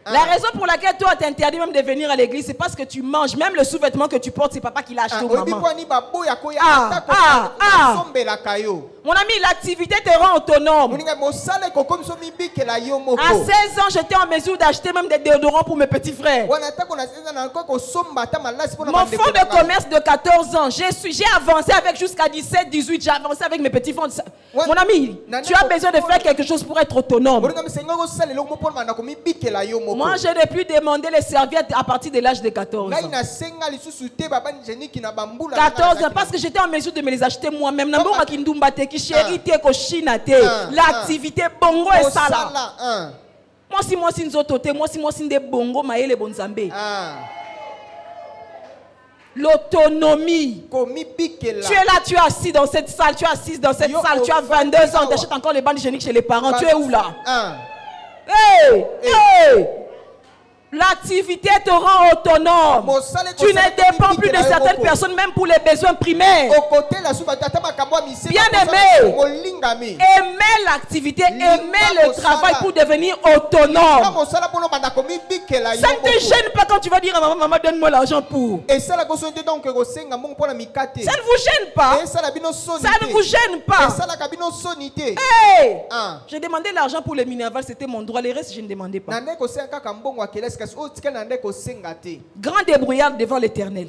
La raison pour laquelle toi t'interdis même de venir à l'église, c'est parce que tu manges. Même le sous-vêtement que tu portes, c'est papa qui l'a acheté au maman. Mon ami, l'activité te rend autonome. À 16 ans, j'étais en mesure d'acheter même des déodorants pour mes petits frères. Mon fonds de commerce de 14 ans, j'ai avancé avec jusqu'à 17, 18, j'ai avancé avec mes petits fonds. Mon ami, tu as besoin de faire quelque chose pour être autonome. Moi, je n'ai plus demandé les serviettes à partir de l'âge de 14 ans. 14 ans, parce que j'étais en mesure de me les acheter moi-même. L'activité bongo et sala. Moi, si nous autres, moi, si des bongo, maïle bonzambé. L'autonomie. Tu es là, tu es assis dans cette salle, tu es assise dans cette salle, tu as 22 ans, tu achètes encore les bandes hygiéniques chez les parents. Tu es où là? Hey! Hey! L'activité te rend autonome. Tu ne dépends plus de certaines personnes, même pour les besoins primaires. Bien aimé, aimez l'activité, aimez le travail pour devenir autonome. Ça ne te gêne pas quand tu vas dire à maman, maman, donne-moi l'argent pour. Ça ne vous gêne pas. Ça ne vous gêne pas. Hey! J'ai demandé l'argent pour les Minerval, c'était mon droit. Les restes, je ne demandais pas. Grand débrouillard devant l'Éternel.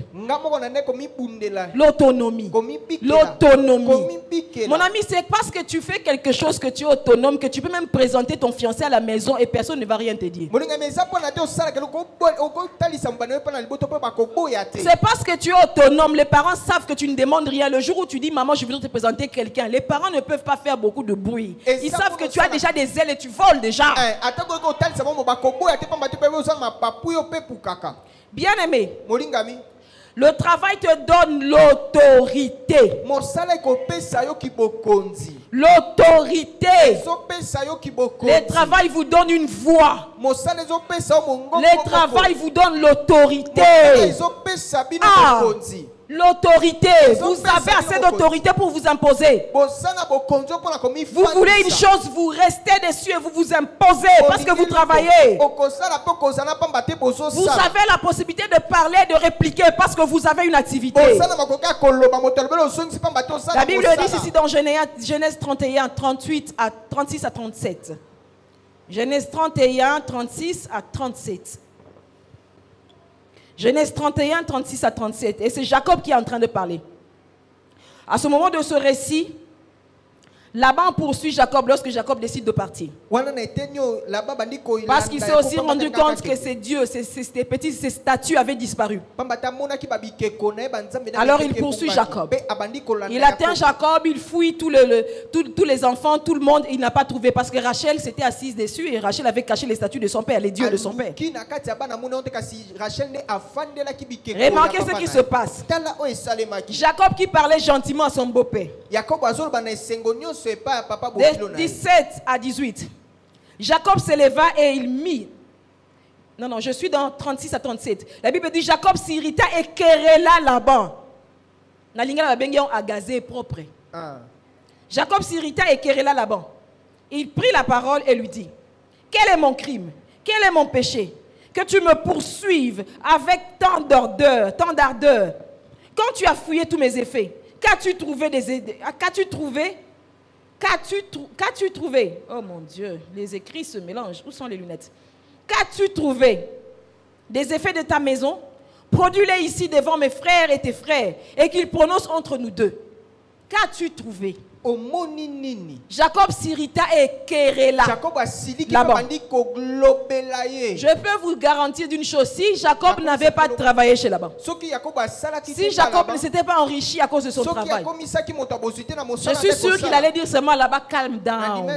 L'autonomie. L'autonomie. Mon ami, c'est parce que tu fais quelque chose que tu es autonome que tu peux même présenter ton fiancé à la maison et personne ne va rien te dire. C'est parce que tu es autonome. Les parents savent que tu ne demandes rien. Le jour où tu dis maman, je voudrais te présenter quelqu'un, les parents ne peuvent pas faire beaucoup de bruit. Ils savent que tu as déjà des ailes et tu voles déjà. Bien aimé, le travail te donne l'autorité. L'autorité. Le travail vous donne une voix. Le travail vous donne l'autorité. Ah, l'autorité. Vous avez assez d'autorité pour vous imposer. Vous voulez une chose, vous restez dessus et vous vous imposez parce que vous travaillez. Vous avez la possibilité de parler, de répliquer parce que vous avez une activité. La Bible dit ici dans Genèse 31, 36 à 37. Genèse 31, 36 à 37. Genèse 31, 36 à 37. Et c'est Jacob qui est en train de parler. À ce moment de ce récit, Laban poursuit Jacob lorsque Jacob décide de partir. Parce qu'il s'est aussi rendu compte que ses dieux, ces statues avaient disparu. Alors il poursuit Jacob. Il atteint Jacob, il fouille tous les enfants, tout le monde, il n'a pas trouvé. Parce que Rachel s'était assise dessus et Rachel avait caché les statues de son père, les dieux de son père. Remarquez ce qui se passe. Jacob qui parlait gentiment à son beau-père. De 17 à 18. Jacob se leva et il mit. Non, je suis dans 36 à 37. La Bible dit Jacob s'irrita et querella Laban. Jacob s'irrita et querella Laban. Il prit la parole et lui dit: quel est mon crime? Quel est mon péché? Que tu me poursuives avec tant d'ardeur. Quand tu as fouillé tous mes effets, qu'as-tu trouvé Qu'as-tu trouvé? Oh mon Dieu, les écrits se mélangent. Où sont les lunettes? Qu'as-tu trouvé? Des effets de ta maison? Produis-les ici devant mes frères et tes frères, et qu'ils prononcent entre nous deux. Qu'as-tu trouvé? Jacob s'irrita et querella Laban. Je peux vous garantir d'une chose: si Jacob n'avait pas travaillé chez Laban, si Jacob ne s'était pas enrichi à cause de son travail, je suis sûr qu'il allait dire seulement là-bas: calm down.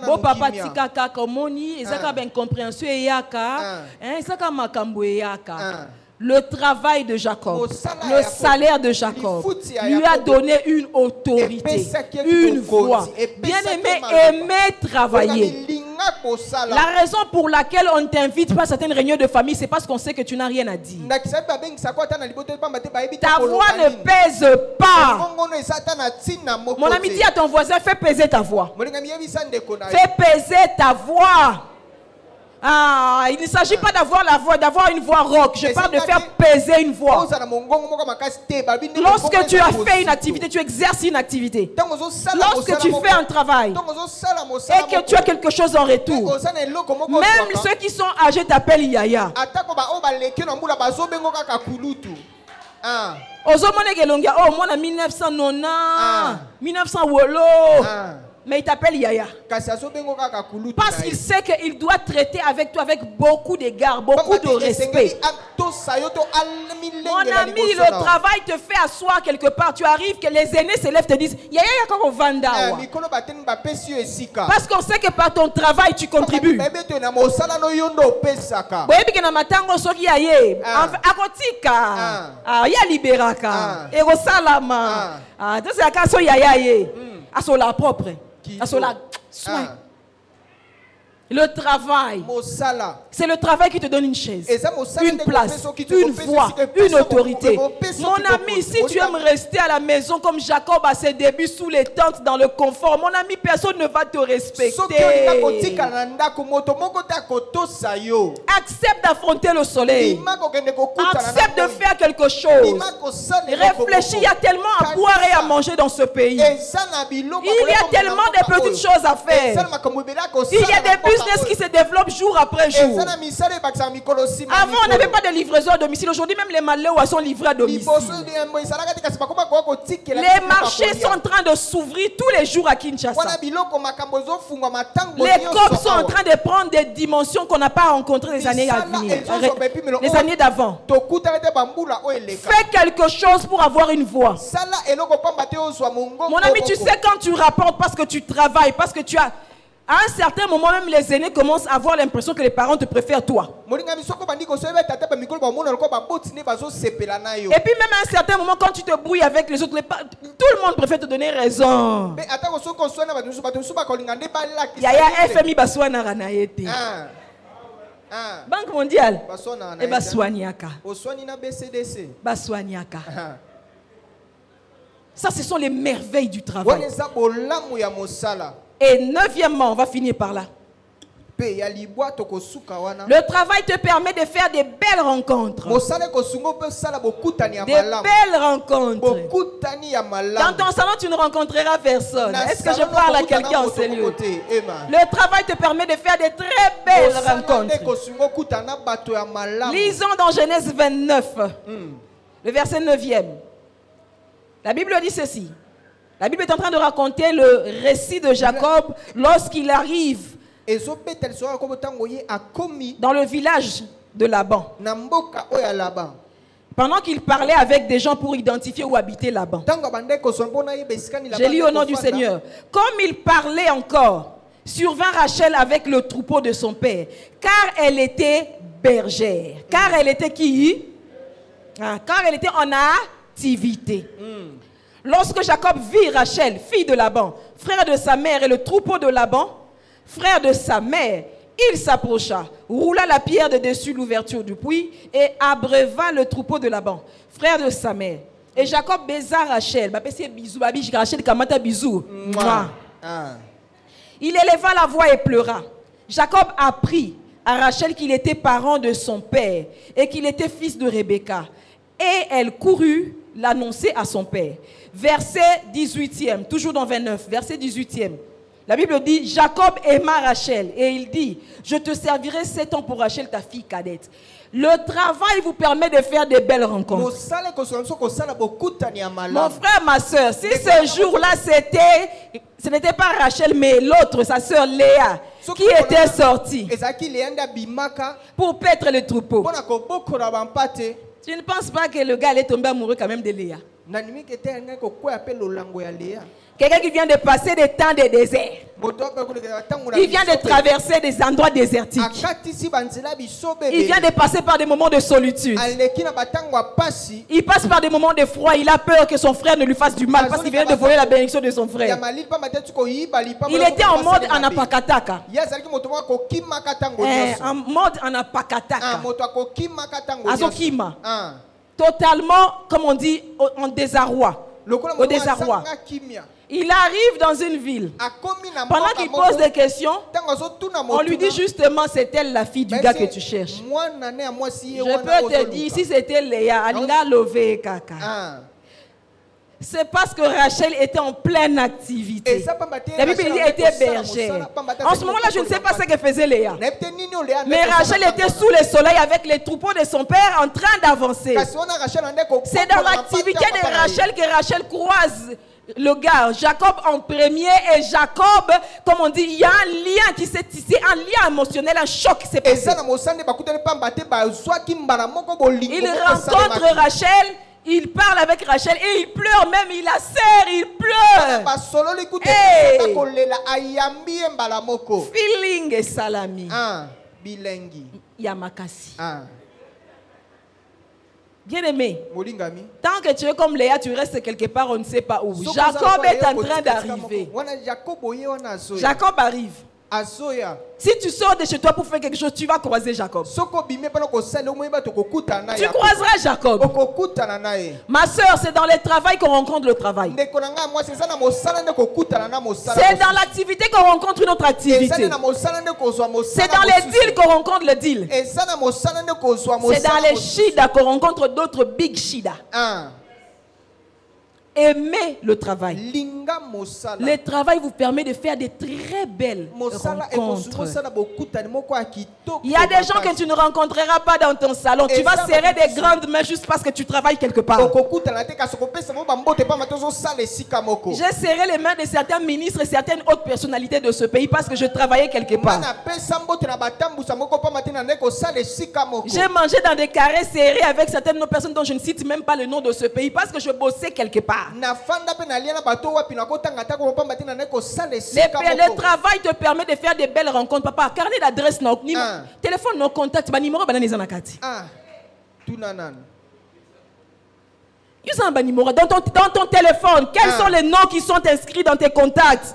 Bon papa tika kaka moni ezaka ben compréhension yaka, ezaka makambo yaka. Le travail de Jacob, le salaire de Jacob lui a donné une autorité, une voix. Bien-aimé, aimer travailler. La raison pour laquelle on ne t'invite pas à certaines réunions de famille, c'est parce qu'on sait que tu n'as rien à dire. Ta voix ne pèse pas. Mon ami, dit à ton voisin: fais peser ta voix. Fais peser ta voix. Ah, il ne s'agit pas d'avoir une voix rock. Je parle de faire peser une voix. Lorsque tu as fait une activité, tu exerces une activité. Lorsque tu fais un travail et que tu as quelque chose en retour, même ceux qui sont âgés t'appellent Yaya. Oh, moi, en 1990, 1900 Wolo. Mais il t'appelle Yaya. Parce qu'il sait qu'il doit traiter avec toi avec beaucoup d'égard, beaucoup de respect. Mon ami, le travail te fait asseoir quelque part. Tu arrives, que les aînés se lèvent et te disent: Yaya, y'a vanda. Parce qu'on sait que par ton travail, tu contribues. Propre. Soin. Le travail, c'est le travail qui te donne une chaise, une place, une voix, une autorité. Mon ami, si tu aimes rester à la maison comme Jacob à ses débuts sous les tentes dans le confort, mon ami, personne ne va te respecter. Accepte d'affronter le soleil. Accepte de faire quelque chose. Réfléchis, il y a tellement à boire et à manger dans ce pays. Il y a tellement de petites choses à faire. Il y a des business qui se développent jour après jour. Avant, on n'avait pas de livraison à domicile. Aujourd'hui, même les Maléois sont livrés à domicile. Les marchés sont en train de s'ouvrir tous les jours à Kinshasa. Les COP sont en train de prendre des dimensions qu'on n'a pas rencontrées les années à venir, les années d'avant. Fais quelque chose pour avoir une voix. Mon ami, tu sais, quand tu rapportes parce que tu travailles, parce que tu as... À un certain moment, même les aînés commencent à avoir l'impression que les parents te préfèrent toi. Et puis même à un certain moment, quand tu te brouilles avec les autres, tout le monde préfère te donner raison. Yaya FMI Baswana Ranayete. Banque mondiale. Et Baswaniaka. Baswaniaka. Ça, ce sont les merveilles du travail. Et neuvièmement, on va finir par là. Le travail te permet de faire des belles rencontres. Des belles rencontres. Dans ton salon, tu ne rencontreras personne. Est-ce que je parle à quelqu'un en ce lieu? Le travail te permet de faire des très belles rencontres. Lisons dans Genèse 29, le verset 9e. La Bible dit ceci. La Bible est en train de raconter le récit de Jacob lorsqu'il arrive dans le village de Laban. Pendant qu'il parlait avec des gens pour identifier où habitait Laban. J'ai lu au nom du Seigneur. Comme il parlait encore, survint Rachel avec le troupeau de son père, car elle était bergère. Car elle était qui? Car elle était en activité. Lorsque Jacob vit Rachel, fille de Laban, frère de sa mère, et le troupeau de Laban, frère de sa mère, il s'approcha, roula la pierre de dessus l'ouverture du puits et abreuva le troupeau de Laban, frère de sa mère. Et Jacob baisa Rachel. Il éleva la voix et pleura. Jacob apprit à Rachel qu'il était parent de son père et qu'il était fils de Rebecca. Et elle courut l'annoncer à son père. Verset 18e, toujours dans 29, verset 18e. La Bible dit, Jacob aima Rachel et il dit, je te servirai 7 ans pour Rachel, ta fille cadette. Le travail vous permet de faire de belles rencontres. Mon frère, ma soeur, si ce jour-là ce n'était pas Rachel mais l'autre, sa soeur Léa, qui était sortie pour paître le troupeau, tu ne penses pas que le gars allait tomber amoureux quand même de Léa? Quelqu'un qui vient de passer des temps de désert. Il vient de traverser des endroits désertiques. Il vient de passer par des moments de solitude. Il passe par des moments de froid. Il a peur que son frère ne lui fasse du mal parce qu'il vient de voler la bénédiction de son frère. Il était en mode anapakataka. En mode anapakataka. Azokima. Totalement, comme on dit, en désarroi. Au désarroi. Il arrive dans une ville. Pendant qu'il pose des questions, on lui dit justement, c'est elle la fille du gars que tu cherches. Je peux te dire, si c'était Léa, Alina Lové Kaka. C'est parce que Rachel était en pleine activité. La Bible dit qu'elle était bergère. En ce moment-là, je ne sais pas ce que faisait Léa. Mais Rachel était sous le soleil avec les troupeaux de son père en train d'avancer. C'est dans l'activité de Rachel que Rachel croise le gars, Jacob en premier, et Jacob, comme on dit, il y a un lien qui s'est tissé, un lien émotionnel, un choc qui s'est passé. Il rencontre Rachel, il parle avec Rachel et il pleure même, il la serre, il pleure. Hey. Feeling et salami. Yamakasi. Bien aimé, tant que tu es comme Léa, tu restes quelque part, on ne sait pas où. Jacob est en train d'arriver. Jacob arrive. Si tu sors de chez toi pour faire quelque chose, tu vas croiser Jacob. Tu croiseras Jacob. Ma soeur, c'est dans le travail qu'on rencontre le travail. C'est dans l'activité qu'on rencontre une autre activité. C'est dans les deals qu'on rencontre le deal. C'est dans les shida qu'on rencontre d'autres big shida. Aimez le travail. Le travail vous permet de faire des très belles rencontres. Il y a des gens que tu ne rencontreras pas dans ton salon. Tu vas serrer des grandes mains juste parce que tu travailles quelque part. J'ai serré les mains de certains ministres et certaines autres personnalités de ce pays parce que je travaillais quelque part. J'ai mangé dans des carrés serrés avec certaines personnes dont je ne cite même pas le nom de ce pays parce que je bossais quelque part. Le travail te permet de faire des belles rencontres, papa. Carnet d'adresse, téléphone, nos contacts, numéro. Dans ton téléphone, quels sont les noms qui sont inscrits dans tes contacts?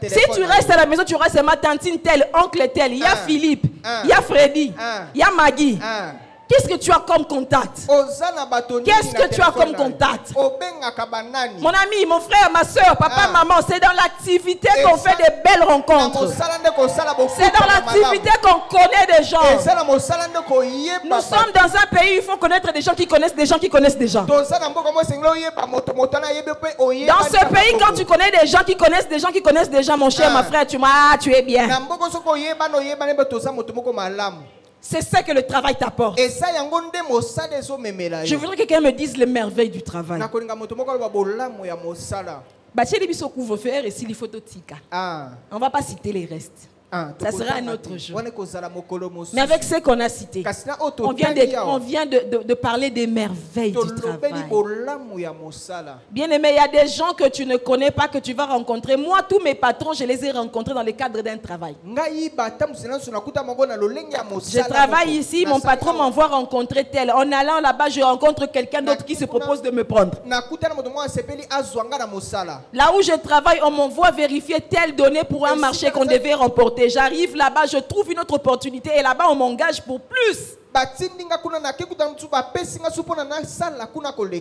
Si tu restes à la maison, tu restes ma tantine telle, oncle tel, il y a Philippe, il y a Freddy, il y a Maggie. Qu'est-ce que tu as comme contact? Qu'est-ce que tu as comme contact? Mon ami, mon frère, ma soeur, papa, maman, c'est dans l'activité qu'on fait des belles rencontres. C'est dans l'activité qu'on connaît des gens. Nous sommes dans un pays où il faut connaître des gens qui connaissent des gens qui connaissent des gens. Dans ce pays, quand tu connais des gens qui connaissent des gens qui connaissent des gens, mon cher, ma frère, tu es bien. C'est ça que le travail t'apporte. Je voudrais que quelqu'un me dise les merveilles du travail. On ne va pas citer les restes. Ça sera un autre jour. Mais avec ce qu'on a cité, on vient de parler des merveilles du travail. Bien aimé, il y a des gens que tu ne connais pas, que tu vas rencontrer. Moi, tous mes patrons, je les ai rencontrés dans le cadre d'un travail. Je travaille ici, mon patron m'envoie rencontrer tel. En allant là-bas, je rencontre quelqu'un d'autre qui se propose de me prendre. Là où je travaille, on m'envoie vérifier telle donnée pour un marché qu'on devait remporter. J'arrive là-bas, je trouve une autre opportunité et là-bas on m'engage pour plus.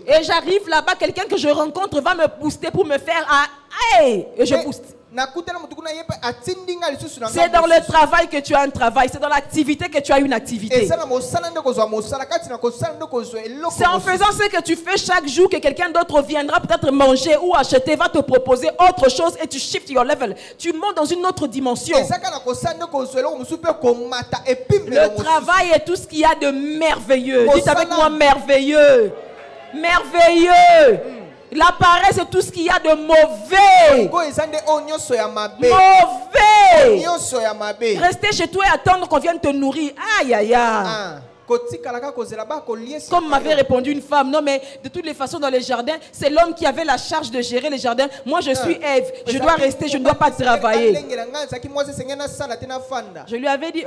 Et j'arrive là-bas, quelqu'un que je rencontre va me booster pour me faire et je booste. C'est dans le travail que tu as un travail, c'est dans l'activité que tu as une activité. C'est en faisant ce que tu fais chaque jour que quelqu'un d'autre viendra peut-être manger ou acheter, va te proposer autre chose et tu shift your level. Tu montes dans une autre dimension. Le travail est tout ce qu'il y a de merveilleux. Dites avec moi merveilleux. Merveilleux. La paresse, c'est tout ce qu'il y a de mauvais. Mauvais. Rester chez toi et attendre qu'on vienne te nourrir. Aïe, aïe, aïe. Comme m'avait répondu une femme, non mais de toutes les façons dans les jardins, c'est l'homme qui avait la charge de gérer les jardins. Moi je suis Ève, je dois rester, je ne dois pas travailler. Je lui avais dit,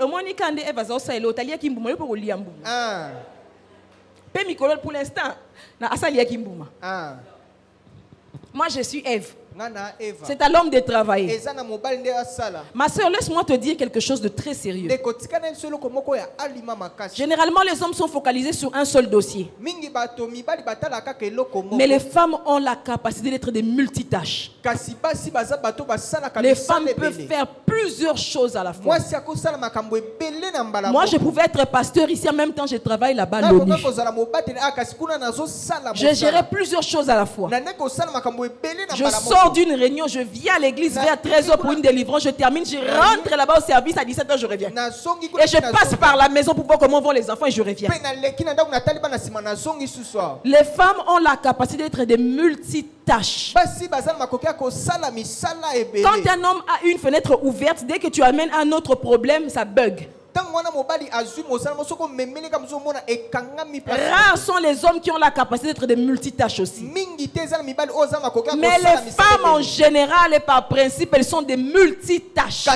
pour l'instant, moi je suis Ève. C'est à l'homme de travailler. Ma soeur, laisse-moi te dire quelque chose de très sérieux. Généralement, les hommes sont focalisés sur un seul dossier. Mais les femmes ont la capacité d'être des multitâches. Les femmes peuvent faire plusieurs choses à la fois. Moi, je pouvais être pasteur ici, en même temps, je travaille là-bas à l'ONU. Je gérais plusieurs choses à la fois. Je sors d'une réunion, je viens à l'église vers 13h pour une délivrance, je termine, je rentre là-bas au service à 17h, je reviens. Et je passe par la maison pour voir comment vont les enfants et je reviens. Les femmes ont la capacité d'être des multitâches. Quand un homme a une fenêtre ouverte, dès que tu amènes un autre problème, ça bug. Rares sont les hommes qui ont la capacité d'être des multitâches aussi. Mais les femmes en général et par principe, elles sont des multitâches.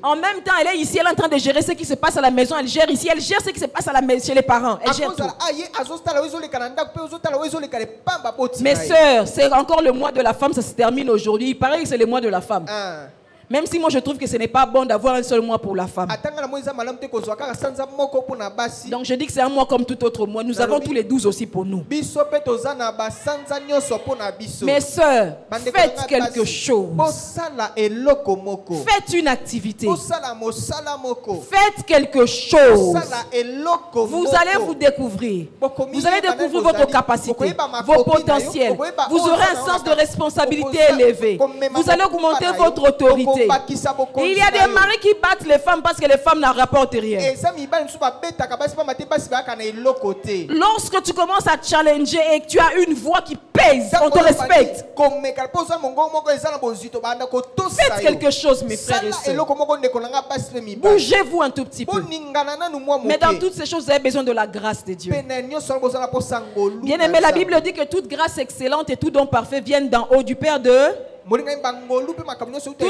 En même temps, elle est ici, elle est en train de gérer ce qui se passe à la maison. Elle gère ici, elle gère ce qui se passe à la maison, chez les parents. Elle gère tout. Mes sœurs, c'est encore le mois de la femme, ça se termine aujourd'hui. Il paraît que c'est le mois de la femme. Même si moi je trouve que ce n'est pas bon d'avoir un seul mois pour la femme. Donc je dis que c'est un mois comme tout autre mois. Nous avons tous les 12 aussi pour nous. Mes sœurs, faites quelque chose. Faites une activité. Faites quelque chose. Vous allez vous découvrir. Vous allez découvrir votre capacité, vos potentiels. Vous aurez un sens de responsabilité élevé. Vous allez augmenter votre autorité. Il y a des maris qui battent les femmes parce que les femmes n'en rapportent rien. Lorsque tu commences à challenger et que tu as une voix qui pèse, on te respecte. Faites quelque chose, mes frères et sœurs. Bougez-vous un tout petit peu. Mais dans toutes ces choses, vous avez besoin de la grâce de Dieu. Bien aimé, la Bible dit que toute grâce excellente et tout don parfait viennent d'en haut du Père de... Toute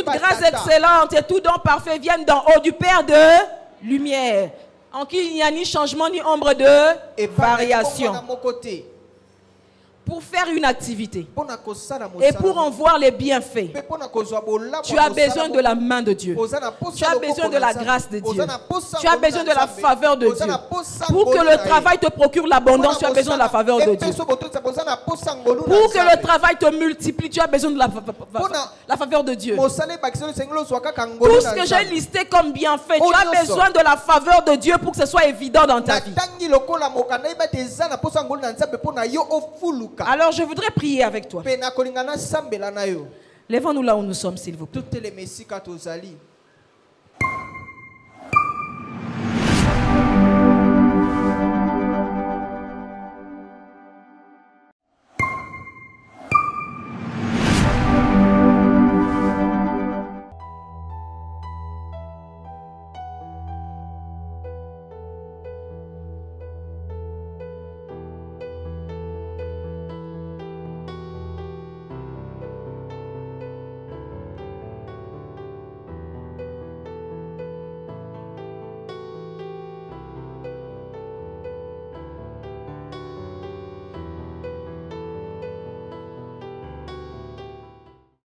grâce excellente et tout don parfait viennent d'en haut du Père de lumière. En qui il n'y a ni changement ni ombre de variation. Pour faire une activité et pour en voir les bienfaits, tu as besoin de la main de Dieu. Tu as besoin de la grâce de Dieu. Tu as besoin de la faveur de Dieu. Pour que le travail te procure l'abondance, tu as besoin de la faveur de Dieu. Pour que le travail te multiplie, tu as besoin de la faveur de Dieu. Tout ce que j'ai listé comme bienfait, tu as besoin de la faveur de Dieu pour que ce soit évident dans ta vie. Alors je voudrais prier avec toi. Lèvons-nous là où nous sommes, s'il vous plaît.